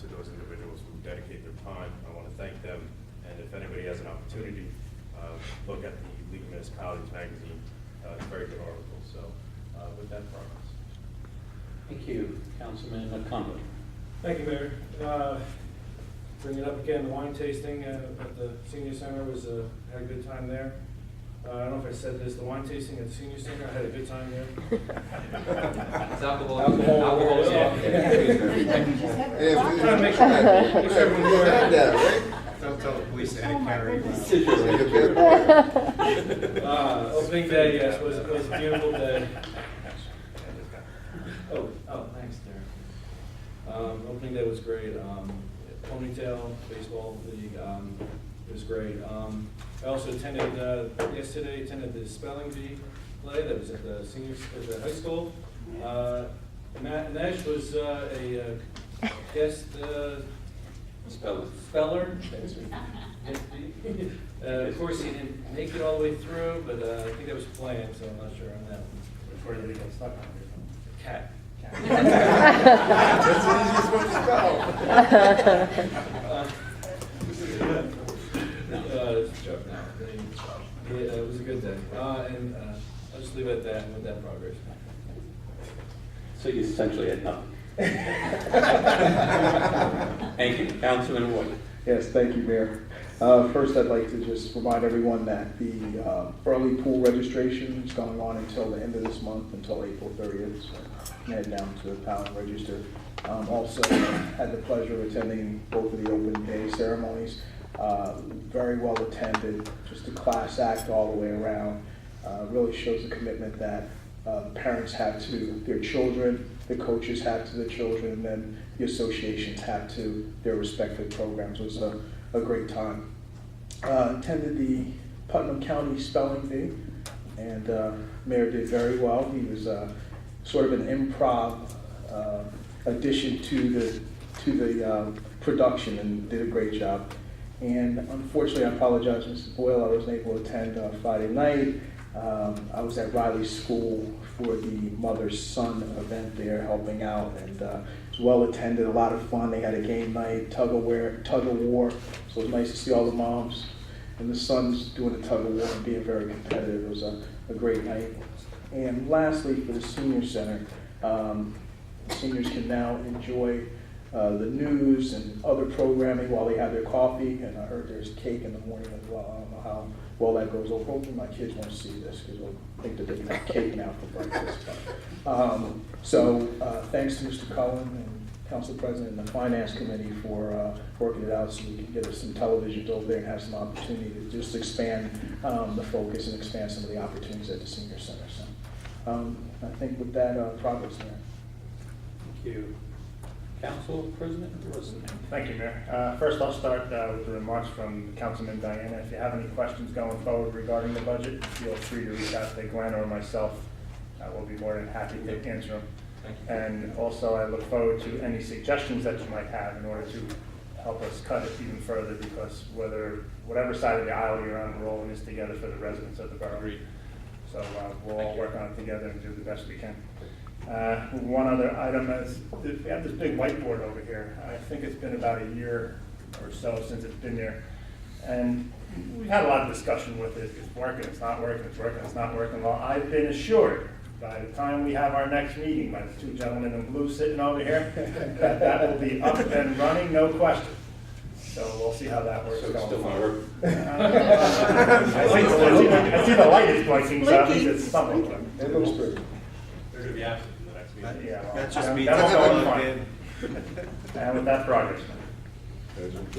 to those individuals who dedicate their time. I want to thank them, and if anybody has an opportunity, look at the League of Municipalities magazine. It's a very good article. So with that, progress. Thank you. Councilman McConville. Thank you, Mayor. Bring it up again, the wine tasting at the senior center was, had a good time there. I don't know if I said this, the wine tasting at the senior center, I had a good time there. It's alcohol. Alcohol is off. Yeah, Trying to make sure everyone's aware. that, right? Don't tell the police they had Oh, to my carry. goodness. Opening day, yes, was a beautiful day. Oh, thanks, Darren. Opening day was great. Ponytail baseball league, it was great. I also attended yesterday. Attended the spelling bee play that was at the high school. Nash was a guest speller. Of course, he didn't make it all the way through, but I think that was planned, so I'm not sure on that one. Before you get stuck on it. Cat. That's what he's supposed to It's a joke now. It was a good day. And I'll just leave it at that and with that progress. So you essentially had nothing. Thank you. Councilman Wood. Yes, thank you, Mayor. First, I'd like to just remind everyone that the early pool registration is going on until the end of this month, until April 30th. So head down to the Pound and register. Also, had the pleasure of attending both of the open day ceremonies. Very well attended, just a class act all the way around. Really shows the commitment that parents have to their children, the coaches have to the children, and then the associations have to their respective programs. It was a great time. Attended the Putnam County Spelling Bee, and Mayor did very well. He was sort of an improv addition to the production and did a great job. And unfortunately, I apologize, Mrs. Boyle, I wasn't able to attend Friday night. I was at Riley's school for the mother-son event there, helping out, and it was well attended, a lot of fun. They had a game night, tug of war, so it was nice to see all the moms and the sons doing the tug of war and being very competitive. It was a great night. And lastly, for the senior center, seniors can now enjoy the news and other programming while they have their coffee, and I heard there's cake in the morning as well. I don't know how well that goes over. Hopefully my kids won't see this because they'll think that they can have cake now for breakfast. Thanks to Mr. Cullen and Council President and the Finance Committee for working it out so we can get us some televisions over there and have some opportunity to just expand the focus and expand some of the opportunities at the senior center. So I think with that, progress there. Thank you. Council President Rosen. Thank you, Mayor. First, I'll start with the remarks from Councilman Diana. If you have any questions going forward regarding the budget, feel free to reach out to Glenn or myself. We'll be more than happy to answer them. And also, I look forward to any suggestions that you might have in order to help us cut it even further, because whatever side of the aisle you're on, we're all in this together for the residents of the borough. So we'll all work on it together and do the best we can. One other item is, we have this big whiteboard over here. I think it's been about a year or so since it's been there. And we've had a lot of discussion with it. It's working, it's not working, it's working, it's not working. Well, I've been assured by the time we have our next meeting, by the two gentlemen in blue sitting over here, that will be up and running, no question. So we'll see how that works So it's going still gonna forward. work? I see the light is blinking, so at least it's something. It looks pretty. They're gonna be absent in the next meeting. Yeah, well, That's just that- me. that won't go in Plugged fine. And with that progress. Thank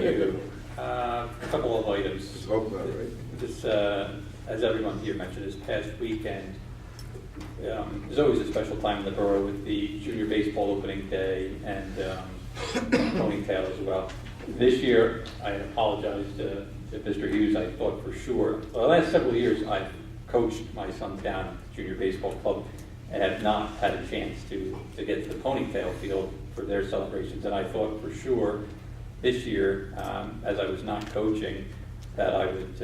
you. A couple of items. This, as everyone here mentioned, this past weekend, there's always a special time in the borough with the junior baseball opening day and ponytail as well. This year, I apologize to Mr. Hughes. I thought for sure, well, the last several years, I've coached my sons down at the junior baseball club and have not had a chance to get to the ponytail field for their celebrations. And I thought for sure this year, as I was not coaching, that I would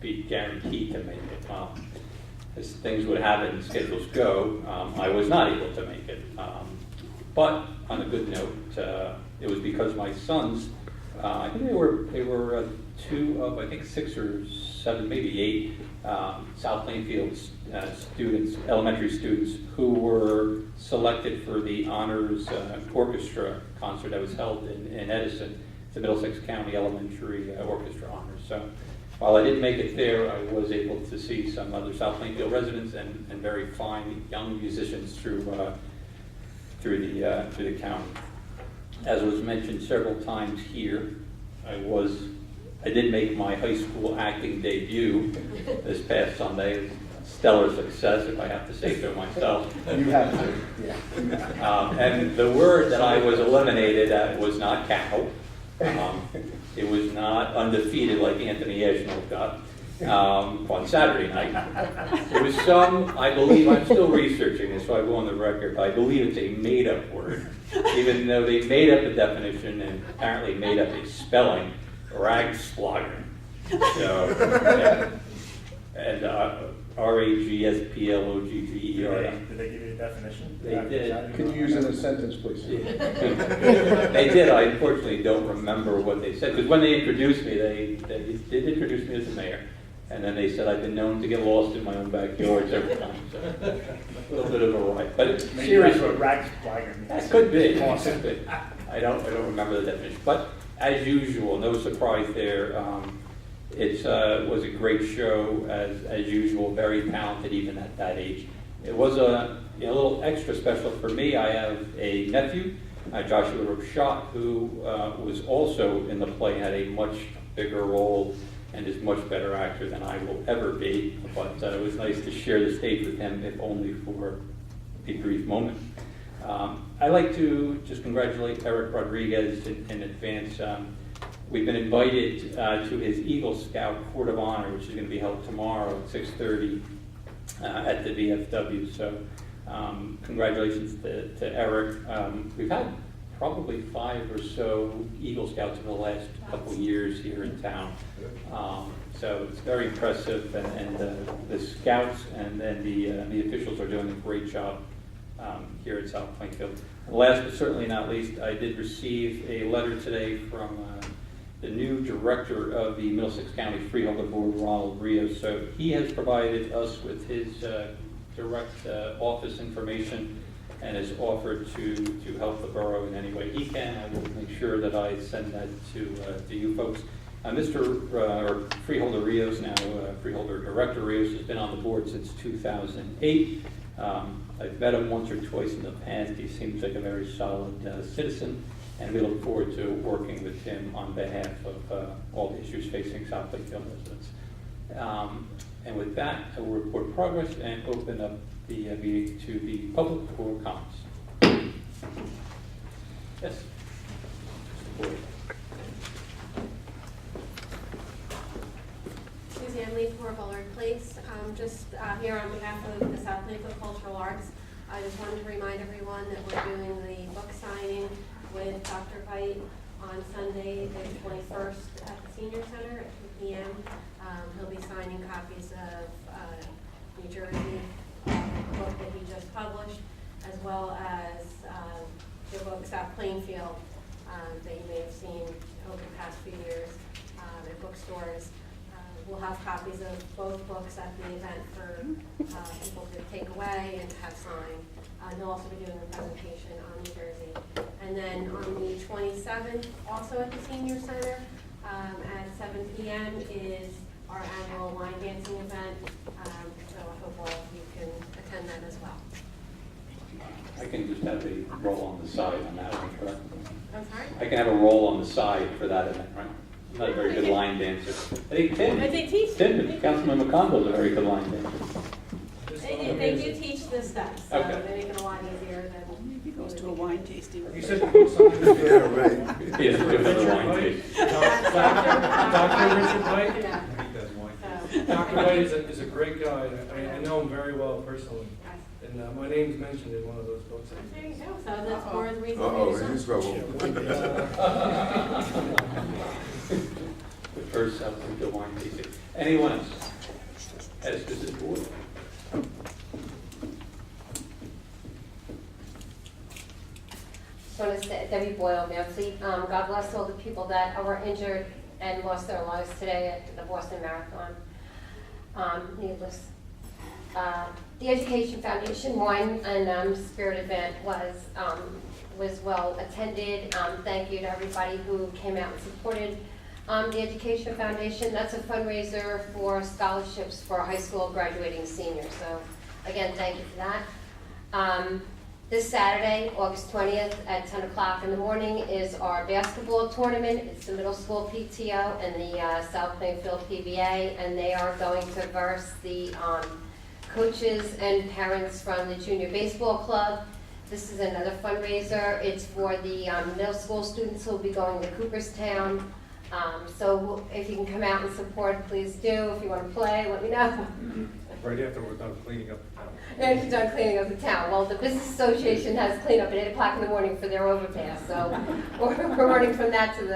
be guaranteed to make it. As things would happen, schedules go, I was not able to make it. But on a good note, it was because my sons, I think they were two of, I think 6 or 7, maybe 8 South Plainfield students, elementary students, who were selected for the honors orchestra concert that was held in Edison. It's the Middlesex County Elementary Orchestra Honors. So while I didn't make it there, I was able to see some other South Plainfield residents and very fine young musicians through the county. As was mentioned several times here, I did make my high school acting debut this past Sunday. Stellar success, if I have to say so myself. You have to, yeah. And the word that I was eliminated at was not cow. It was not undefeated like Anthony Ashnell got on Saturday night. It was some, I believe, I'm still researching this, so I go on the record, but I believe it's a made-up word. Even though they made up a definition and apparently made up a spelling, ragsplogger. So, and R-A-G-S-P-L-O-G-G-E-R. Did they give you a definition? They did. Can you use it in a sentence, please? They did. I unfortunately don't remember what they said, because when they introduced me, they did introduce me as the mayor, and then they said I've been known to get lost in my own backyard several times. So a little bit of a ride, but Maybe that's seriously, what ragsplogger means. that could be. Could be. I don't remember the definition, but as usual, no surprise there. It was a great show, as usual, very talented even at that age. It was a little extra special for me. I have a nephew, Joshua Robschott, who was also in the play, had a much bigger role, and is much better actor than I will ever be. But it was nice to share the stage with him, if only for a brief moment. I'd like to just congratulate Eric Rodriguez in advance. We've been invited to his Eagle Scout Court of Honor, which is going to be held tomorrow at 6:30 at the VFW. So congratulations to Eric. We've had probably 5 or so Eagle Scouts in the last couple of years here in town. So it's very impressive, and the Scouts and then the officials are doing a great job here at South Plainfield. Last but certainly not least, I did receive a letter today from the new director of the Middlesex County Freeholder Board, Ronald Rios. So he has provided us with his direct office information and has offered to help the borough in any way he can. I will make sure that I send that to you folks. Mr. Freeholder Rios, now Freeholder Director Rios, has been on the board since 2008. I've met him once or twice in the past. He seems like a very solid citizen, and we look forward to working with him on behalf of all the issues facing South Plainfield residents. And with that, I will report progress and open up the meeting to the public for comments. Yes. Suzanne Lee, 4 Bullard Place. Just here on behalf of the South Plainfield Cultural Arts, I just wanted to remind everyone that we're doing the book signing with Dr. Veit on Sunday, the 21st at the Senior Center at 2 p.m. He'll be signing copies of New Jersey, the book that he just published, as well as the book South Plainfield that you may have seen over the past few years at bookstores. We'll have copies of both books at the event for people to take away and have signed. He'll also be doing a presentation on New Jersey. And then on the 27th, also at the Senior Center, at 7 p.m. is our annual line dancing event. So I hope all of you can attend that as well. I can just have a roll on the side on that one, correct? I'm sorry? I can have a roll on the side for that event, right? I'm not a very good line dancer. I think Tim, Councilman McConville's a very good line dancer. They do teach this stuff, so Okay. they make it a lot easier than. He goes to a wine tasting. You said to put something in the Yeah, right. He has to do another line taste. Dr. Richard White? Yeah. He does wine. Dr. White is a great guy. I know him very well personally. And my name's mentioned in one of those books. There you go, so that's more of the reason. The first Plainfield wine tasting. Anyone else? As to this board? Just want to say, Debbie Boyle, Nancy, God bless all the people that were injured and lost their lives today at the Boston Marathon. Needless. The Education Foundation Wine and Spirit event was well attended. Thank you to everybody who came out and supported the Education Foundation. That's a fundraiser for scholarships for high school graduating seniors. So again, thank you for that. This Saturday, August 20th at 10 o'clock in the morning is our basketball tournament. It's the middle school PTO and the South Plainfield PBA, and they are going to verse the coaches and parents from the junior baseball club. This is another fundraiser. It's for the middle school students who will be going to Cooperstown. So if you can come out and support, please do. If you want to play, let me know. Right after we're done cleaning up the town. And if you're done cleaning up the town. Well, the Business Association has cleanup at 8 o'clock in the morning for their overpass, so we're running from that to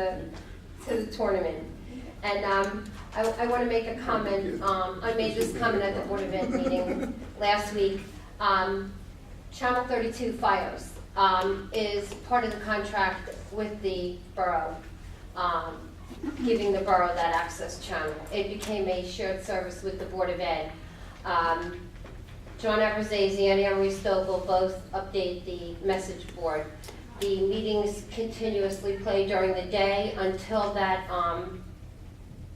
the tournament. And I want to make a comment. I made this comment at the Board Event meeting last week. Channel 32 FiOS is part of the contract with the borough, giving the borough that access channel. It became a shared service with the Board of Ed. John Eversay and Anne Stowe will both update the message board. The meetings continuously play during the day until that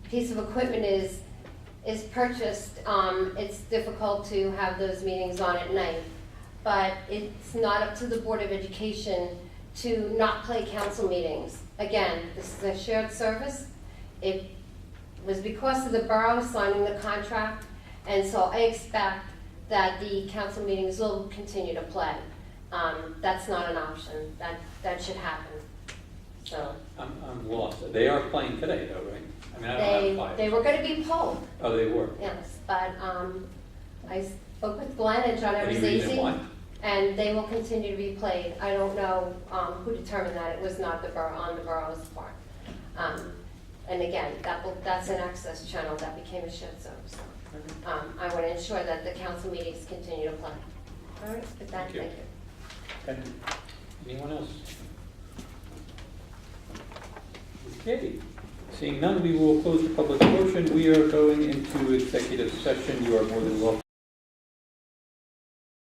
piece of equipment is purchased. It's difficult to have those meetings on at night, but it's not up to the Board of Education to not play council meetings. Again, this is a shared service. It was because of the borough signing the contract, and so I expect that the council meetings will continue to play. That's not an option. That should happen. So I'm lost. They are playing today, though, right? I mean, I don't have five. they were going to be polled. Oh, they were. Yes, but I spoke with Glenn and John Any reason why? Eversay, and they will continue to be played. I don't know who determined that. It was not the borough on the borough's part. And again, that's an access channel that became a shared service. I want to ensure that the council meetings continue to play. All right, with that, thank you. Okay. Anyone else? Okay. Seeing none, we will close the public portion. We are going into executive session. You are more than welcome